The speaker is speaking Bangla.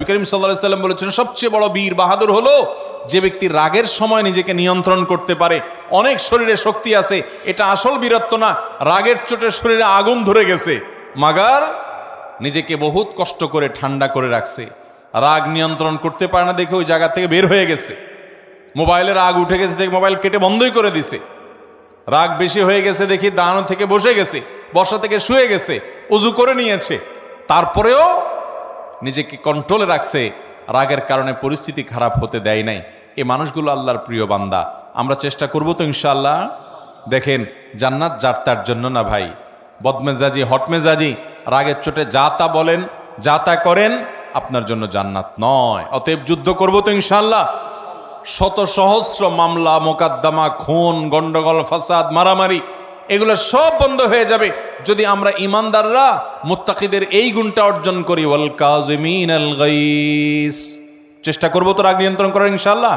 করিম সাল্লাল্লাহু আলাইহি সাল্লাম বলেছেন, সবচেয়ে বড় বীর বাহাদুর হলো যে ব্যক্তি রাগের সময় নিজেকে নিয়ন্ত্রণ করতে পারে। অনেক শরীরে শক্তি আছে, এটা আসল বীরত্ব না, রাগের চোটে শরীরে আগুন ধরে গেছে, মাগার নিজেকে বহুত কষ্ট করে ঠান্ডা করে রাখছে। রাগ নিয়ন্ত্রণ করতে পারে না দেখে ওই জায়গা থেকে বের হয়ে গেছে। মোবাইলে রাগ উঠে গেছে দেখে মোবাইল কেটে বন্ধই করে দিছে। রাগ বেশি হয়ে গেছে দেখি দাঁড়ানো থেকে বসে গেছে, বসা থেকে শুয়ে গেছে, উজু করে নিয়েছে, তারপরেও নিজেকে কন্ট্রোলে রাখছে, রাগের কারণে পরিস্থিতি খারাপ হতে দেয় নাই। এই মানুষগুলো আল্লাহর প্রিয় বান্দা। আমরা চেষ্টা করব তো ইনশাআল্লাহ। দেখেন, জান্নাত যার তার জন্য না ভাই। বদমেজাজি, হটমেজাজি, রাগের চোটে যা তা বলেন, যা তা করেন, আপনার জন্য জান্নাত নয়। অতএব যুদ্ধ করব তো ইনশাআল্লাহ। শত সহস্র মামলা মোকদ্দমা, খুন, গন্ডগোল, ফাসাদ, মারামারি, এগুলো সব বন্ধ হয়ে যাবে যদি আমরা ইমানদাররা মুত্তাকিদের এই গুণটা অর্জন করি, ওয়াল কাযিমিনাল গাইস। চেষ্টা করব তো রাগ নিয়ন্ত্রণ করার ইনশাআল্লাহ।